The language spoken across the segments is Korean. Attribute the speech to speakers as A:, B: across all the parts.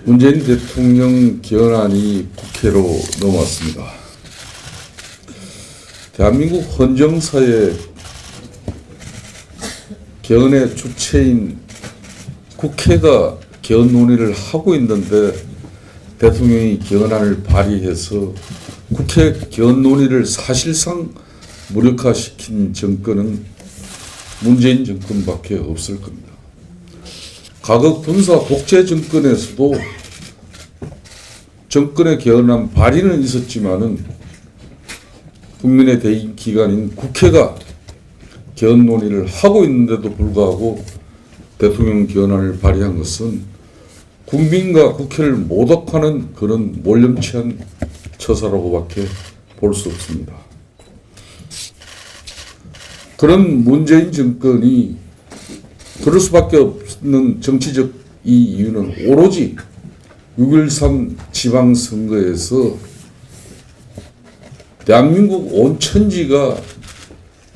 A: 문재인 대통령 개헌안이 국회로 넘어왔습니다. 대한민국 헌정사의 개헌의 주체인 국회가 개헌 논의를 하고 있는데 대통령이 개헌안을 발의해서 국회 개헌 논의를 사실상 무력화시킨 정권은 문재인 정권밖에 없을 겁니다. 과거 군사 독재 정권에서도 정권의 개헌안 발의는 있었지만은 국민의 대의 기관인 국회가 개헌 논의를 하고 있는데도 불구하고 대통령 개헌안을 발의한 것은 국민과 국회를 모독하는 그런 몰염치한 처사라고밖에 볼 수 없습니다. 그런 문재인 정권이 그럴 수밖에 없는 정치적 이 이유는 오로지 6.13 지방선거에서 대한민국 온 천지가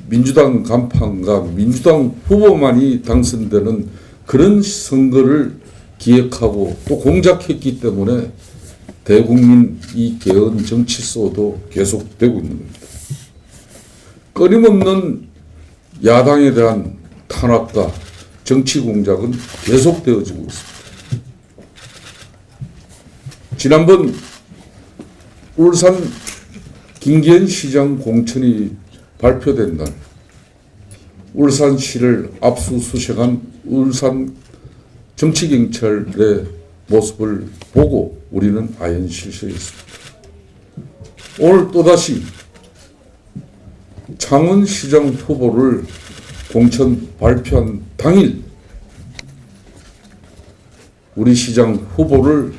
A: 민주당 간판과 민주당 후보만이 당선되는 그런 선거를 기획하고 또 공작했기 때문에 대국민 이 개헌 정치소도 계속되고 있는 겁니다. 끊임없는 야당에 대한 탄압과 정치 공작은 계속되어지고 있습니다. 지난번 울산 김기현 시장 공천이 발표된 날 울산시를 압수수색한 울산 정치경찰의 모습을 보고 우리는 아연실색했습니다. 오늘 또다시 창원시장 후보를 공천 발표한 당일 우리 시장 후보를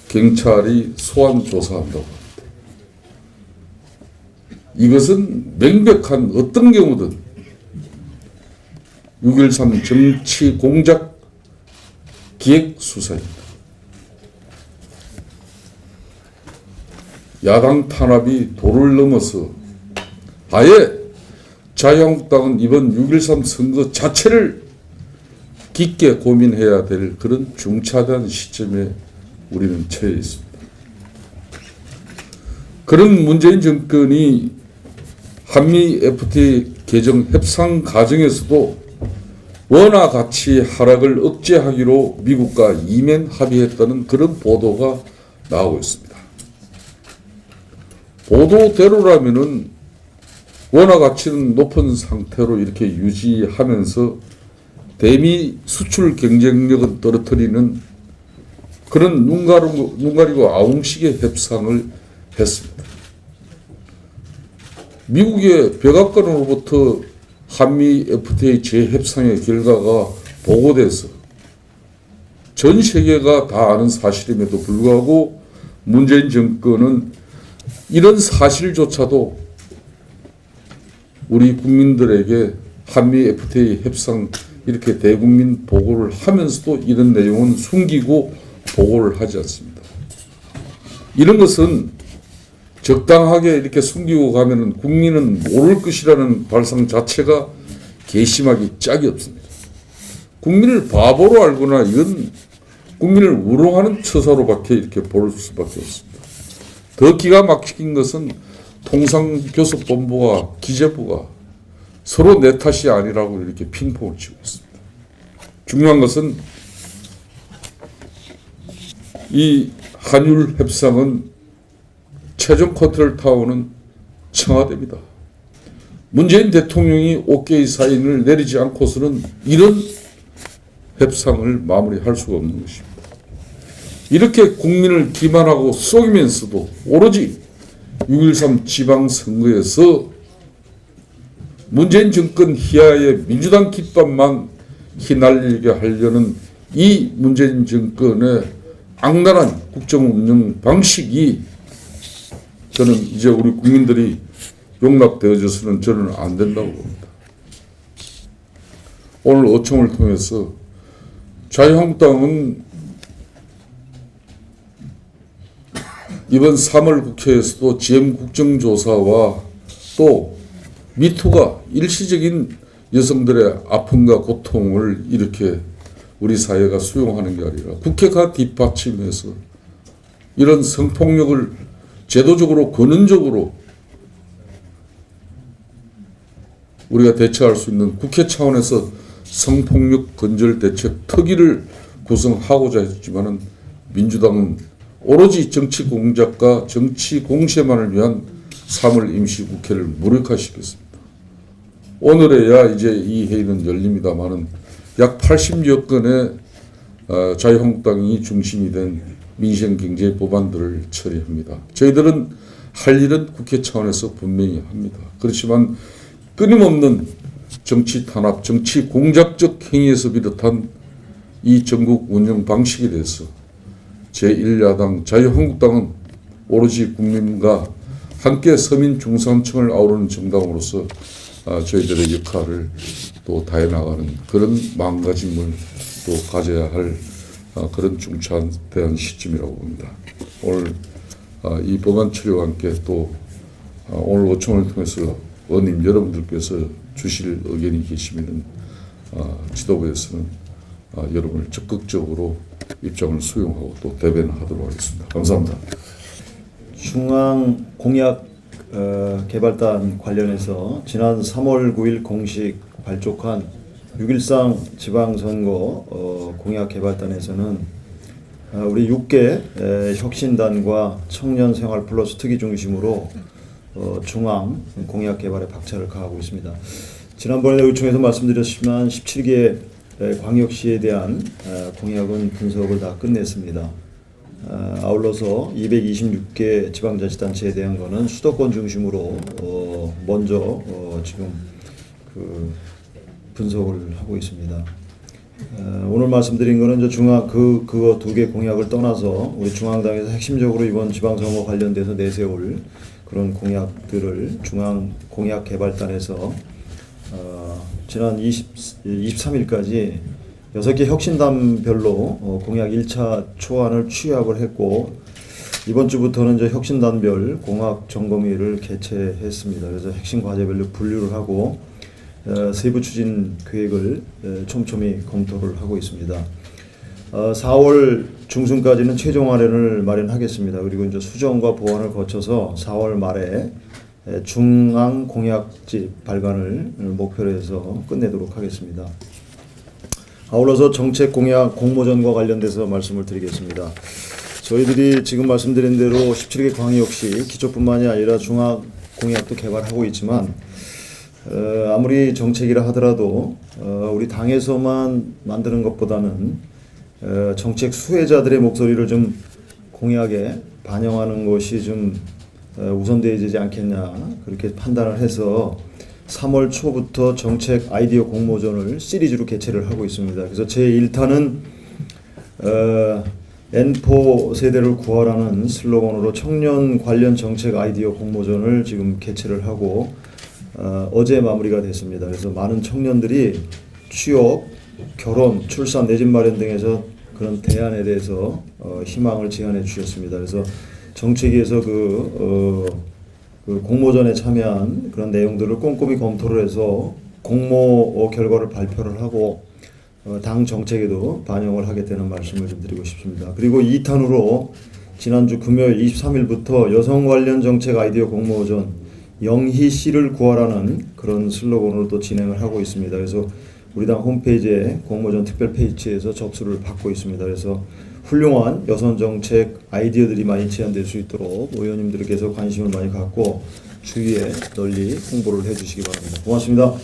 A: 경찰이 소환 조사한다고 합니다. 이것은 명백한 어떤 경우든 6.13 정치 공작 기획 수사입니다. 야당 탄압이 도를 넘어서 아예 자유한국당은 이번 6.13 선거 자체를 깊게 고민해야 될 그런 중차대한 시점에 우리는 처해 있습니다. 그런 문재인 정권이 한미 FTA 개정 협상 과정에서도 원화 가치 하락을 억제하기로 미국과 이면 합의했다는 그런 보도가 나오고 있습니다. 보도대로라면은 원화 가치는 높은 상태로 이렇게 유지하면서 대미 수출 경쟁력은 떨어뜨리는 그런 눈 가리고 아웅식의 협상을 했습니다. 미국의 백악관으로부터 한미 FTA 재협상의 결과가 보고돼서 전 세계가 다 아는 사실임에도 불구하고 문재인 정권은 이런 사실조차도 우리 국민들에게 한미 FTA 협상 이렇게 대국민 보고를 하면서도 이런 내용은 숨기고 보고를 하지 않습니다. 이런 것은 적당하게 이렇게 숨기고 가면은 국민은 모를 것이라는 발상 자체가 괘씸하기 짝이 없습니다. 국민을 바보로 알거나 이건 국민을 우롱하는 처사로밖에 이렇게 볼 수밖에 없습니다. 더 기가 막힌 것은 통상교섭본부와 기재부가 서로 내 탓이 아니라고 이렇게 핑퐁을 치고 있습니다. 중요한 것은 이 한일 협상은 최종 컨트롤 타워는 청와대입니다. 문재인 대통령이 오케이 사인을 내리지 않고서는 이런 협상을 마무리할 수가 없는 것입니다. 이렇게 국민을 기만하고 속이면서도 오로지 6.13 지방선거에서 문재인 정권 희하의 민주당 깃발만 휘날리게 하려는 이 문재인 정권의 악랄한 국정운영 방식이 저는 이제 우리 국민들이 용납되어져서는 저는 안 된다고 봅니다. 오늘 어청을 통해서 자유한국당은 이번 3월 국회에서도 GM 국정조사와 또 미투가 일시적인 여성들의 아픔과 고통을 이렇게 우리 사회가 수용하는 게 아니라 국회가 뒷받침해서 이런 성폭력을 제도적으로 근원적으로 우리가 대처할 수 있는 국회 차원에서 성폭력 근절 대책 특위를 구성하고자 했지만은 민주당은 오로지 정치 공작과 정치 공세만을 위한 3월 임시국회를 무력화시켰습니다. 오늘에야 이제 이 회의는 열립니다마는 약 80여 건의 자유한국당이 중심이 된 민생 경제 법안들을 처리합니다. 저희들은 할 일은 국회 차원에서 분명히 합니다. 그렇지만 끊임없는 정치 탄압, 정치 공작적 행위에서 비롯한 이 전국 운영 방식에 대해서 제1야당 자유한국당은 오로지 국민과 함께 서민 중산층을 아우르는 정당으로서 저희들의 역할을 또 다해나가는 그런 마음가짐을 또 가져야 할 그런 중차대한 시점이라고 봅니다. 오늘 이 법안 처리와 함께 또 오늘 의총을 통해서 의원님 여러분들께서 주실 의견이 계시면 지도부에서는 여러분을 적극적으로 입장을 수용하고 또 대변하도록 하겠습니다. 감사합니다.
B: 중앙 공약 개발단 관련해서 지난 3월 9일 공식 발족한 6.13 지방선거 공약 개발단에서는 우리 6개 혁신단과 청년생활 플러스 특위 중심으로 중앙 공약 개발에 박차를 가하고 있습니다. 지난번에 의총에서 말씀드렸지만 17개 광역시에 대한 공약은 분석을 다 끝냈습니다. 아울러서 226개 지방자치단체에 대한 거는 수도권 중심으로 먼저 지금 그 분석을 하고 있습니다. 오늘 말씀드린 거는 중앙 그거 두 개 공약을 떠나서 우리 중앙당에서 핵심적으로 이번 지방선거 관련돼서 내세울 그런 공약들을 중앙 공약 개발단에서 지난 23일까지 6개 혁신단별로 공약 1차 초안을 취합을 했고 이번 주부터는 이제 혁신단별 공약 점검회를 개최했습니다. 그래서 핵심 과제별로 분류를 하고 세부 추진 계획을 촘촘히 검토를 하고 있습니다. 4월 중순까지는 최종 안을 마련하겠습니다. 그리고 이제 수정과 보완을 거쳐서 4월 말에 중앙 공약집 발간을 목표로 해서 끝내도록 하겠습니다. 아울러서 정책 공약 공모전과 관련돼서 말씀을 드리겠습니다. 저희들이 지금 말씀드린 대로 17개 광역시 기초뿐만이 아니라 중앙 공약도 개발하고 있지만 아무리 정책이라 하더라도 우리 당에서만 만드는 것보다는 정책 수혜자들의 목소리를 좀 공약에 반영하는 것이 좀 우선되지 않겠냐 그렇게 판단을 해서 3월 초부터 정책 아이디어 공모전을 시리즈로 개최를 하고 있습니다. 그래서 제1탄은 N4 세대를 구하라는 슬로건으로 청년 관련 정책 아이디어 공모전을 지금 개최를 하고 어제 마무리가 됐습니다. 그래서 많은 청년들이 취업, 결혼, 출산, 내 집 마련 등에서 그런 대안에 대해서 희망을 제안해 주셨습니다. 그래서 정책위에서 그 공모전에 참여한 그런 내용들을 꼼꼼히 검토를 해서 공모 결과를 발표를 하고 당 정책에도 반영을 하겠다는 말씀을 좀 드리고 싶습니다. 그리고 2탄으로 지난주 금요일 23일부터 여성 관련 정책 아이디어 공모전 영희 씨를 구하라는 그런 슬로건으로 또 진행을 하고 있습니다. 그래서 우리 당 홈페이지에 공모전 특별 페이지에서 접수를 받고 있습니다. 그래서 훌륭한 여성 정책 아이디어들이 많이 제안될 수 있도록 의원님들께서 관심을 많이 갖고 주위에 널리 홍보를 해주시기 바랍니다. 고맙습니다.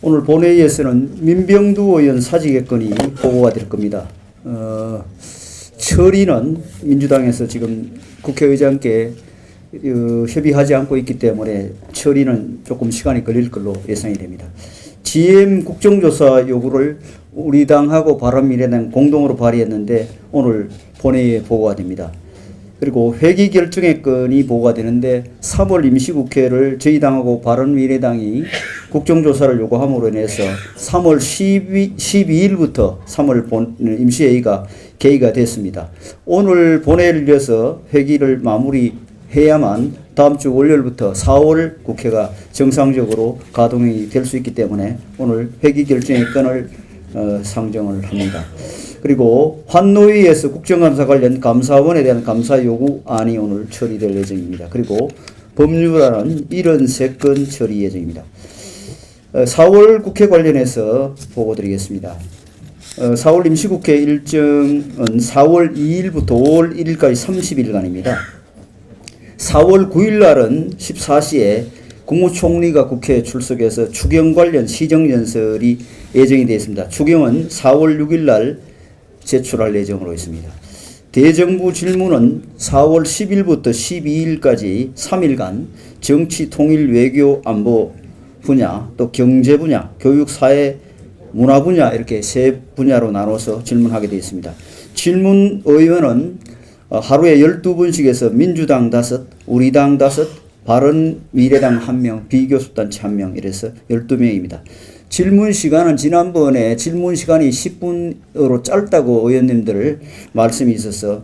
C: 오늘 본회의에서는 민병두 의원 사직의 건이 보고가 될 겁니다. 처리는 민주당에서 지금 국회의장께 협의하지 않고 있기 때문에 처리는 조금 시간이 걸릴 걸로 예상이 됩니다. GM 국정조사 요구를 우리 당하고 바른미래당 공동으로 발의했는데 오늘 본회의에 보고가 됩니다. 그리고 회기 결정의 건이 보고가 되는데 3월 임시국회를 저희 당하고 바른미래당이 국정조사를 요구함으로 인해서 3월 12일부터 3월 임시회의가 개의가 됐습니다. 오늘 본회의를 이어서 회기를 마무리해야만 다음 주 월요일부터 4월 국회가 정상적으로 가동이 될 수 있기 때문에 오늘 회기 결정의 건을 상정을 합니다. 그리고 환노위에서 국정감사 관련 감사원에 대한 감사 요구안이 오늘 처리될 예정입니다. 그리고 법률안은 73건 처리 예정입니다. 4월 국회 관련해서 보고 드리겠습니다. 4월 임시국회 일정은 4월 2일부터 5월 1일까지 30일간입니다. 4월 9일 날은 14시에 국무총리가 국회에 출석해서 추경 관련 시정연설이 예정이 되어 있습니다. 추경은 4월 6일 날 제출할 예정으로 있습니다. 대정부 질문은 4월 10일부터 12일까지 3일간 정치, 통일, 외교, 안보 분야, 또 경제 분야, 교육, 사회, 문화 분야 이렇게 세 분야로 나눠서 질문하게 되어 있습니다. 질문 의원은 하루에 12분씩 해서 민주당 5, 우리당 5, 바른미래당 1명, 비교섭단체 1명 이래서 12명입니다. 질문 시간은 지난번에 질문 시간이 10분으로 짧다고 의원님들 말씀이 있어서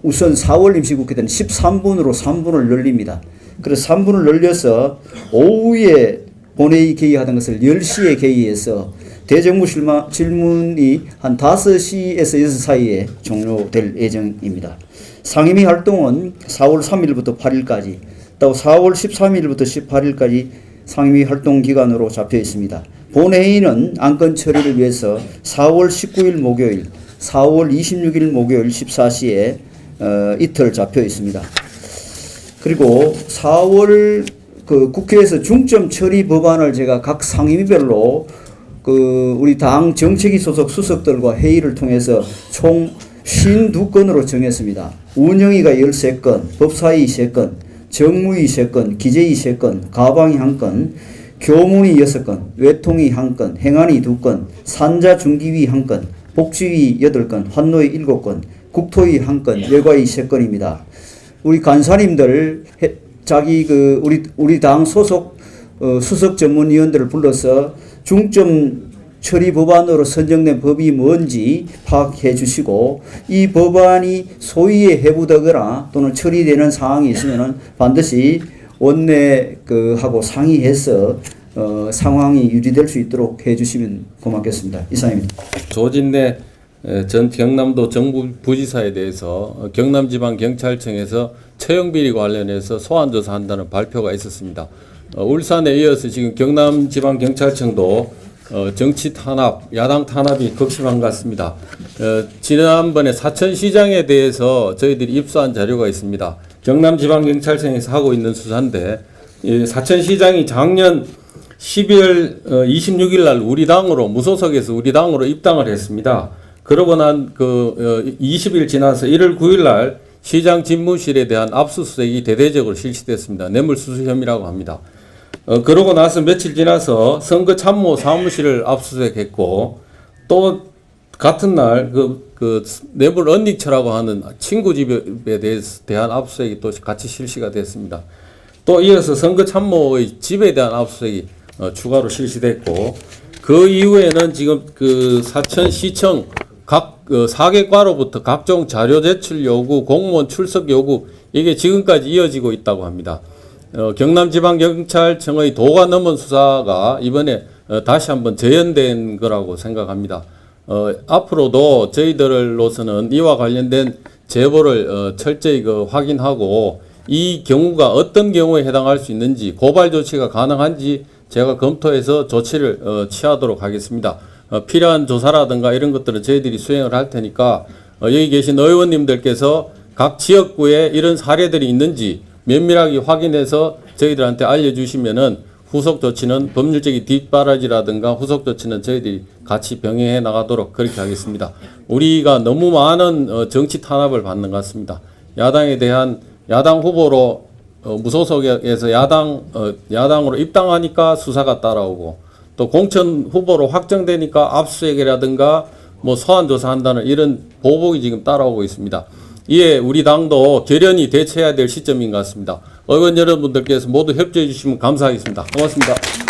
C: 우선 4월 임시국회 때는 13분으로 3분을 늘립니다. 그래서 3분을 늘려서 오후에 본회의 개의하던 것을 10시에 개의해서 대정부 질문이 한 5시에서 6시 사이에 종료될 예정입니다. 상임위 활동은 4월 3일부터 8일까지 또 4월 13일부터 18일까지 상임위 활동 기간으로 잡혀 있습니다. 본회의는 안건 처리를 위해서 4월 19일 목요일, 4월 26일 목요일 14시에 이틀 잡혀 있습니다. 그리고 4월 국회에서 중점 처리 법안을 제가 각 상임위별로 우리 당 정책위 소속 수석들과 회의를 통해서 총 52건으로 정했습니다. 운영위가 13건, 법사위 3건, 정무위 3건, 기재위 3건, 가방위 1건, 교문위 6건, 외통위 1건, 행안위 2건, 산자중기위 1건, 복지위 8건, 환노위 7건, 국토위 1건, 외과위 3건입니다. 우리 간사님들 우리 당 소속 수석 전문위원들을 불러서 중점 처리 법안으로 선정된 법이 뭔지 파악해 주시고 이 법안이 소위에 회부되거나 또는 처리되는 사항이 있으면 반드시 원내하고 상의해서 상황이 유지될 수 있도록 해 주시면 고맙겠습니다. 이상입니다.
D: 조진래 전 경남도 정부부지사에 대해서 경남지방경찰청에서 채용비리 관련해서 소환조사한다는 발표가 있었습니다. 울산에 이어서 지금 경남지방경찰청도 정치 탄압, 야당 탄압이 극심한 것 같습니다. 지난번에 사천시장에 대해서 저희들이 입수한 자료가 있습니다. 경남지방경찰청에서 하고 있는 수사인데 사천시장이 작년 12월 26일 날 우리 당으로 무소속에서 우리 당으로 입당을 했습니다. 그러고 난 20일 지나서 1월 9일 날 시장 집무실에 대한 압수수색이 대대적으로 실시됐습니다. 뇌물수수 혐의라고 합니다. 그러고 나서 며칠 지나서 선거참모 사무실을 압수수색했고 또 같은 날 뇌물 언닉처라고 하는 친구 집에 대한 압수수색이 또 같이 실시가 됐습니다. 또 이어서 선거참모의 집에 대한 압수수색이 추가로 실시됐고 그 이후에는 지금 사천시청 각 4개과로부터 각종 자료 제출 요구, 공무원 출석 요구 이게 지금까지 이어지고 있다고 합니다. 경남지방경찰청의 도가 넘은 수사가 이번에 다시 한번 재현된 거라고 생각합니다. 앞으로도 저희들로서는 이와 관련된 제보를 철저히 확인하고 이 경우가 어떤 경우에 해당할 수 있는지 고발 조치가 가능한지 제가 검토해서 조치를 취하도록 하겠습니다. 필요한 조사라든가 이런 것들은 저희들이 수행을 할 테니까 여기 계신 의원님들께서 각 지역구에 이런 사례들이 있는지 면밀하게 확인해서 저희들한테 알려주시면은 후속 조치는 법률적인 뒷바라지라든가 후속 조치는 저희들이 같이 병행해 나가도록 그렇게 하겠습니다. 우리가 너무 많은 정치 탄압을 받는 것 같습니다. 야당에 대한 야당 후보로 무소속에서 야당으로 입당하니까 수사가 따라오고 또 공천 후보로 확정되니까 압수수색이라든가 뭐 소환조사한다는 이런 보복이 지금 따라오고 있습니다. 이에 우리 당도 결연히 대처해야 될 시점인 것 같습니다. 의원 여러분들께서 모두 협조해 주시면 감사하겠습니다. 고맙습니다.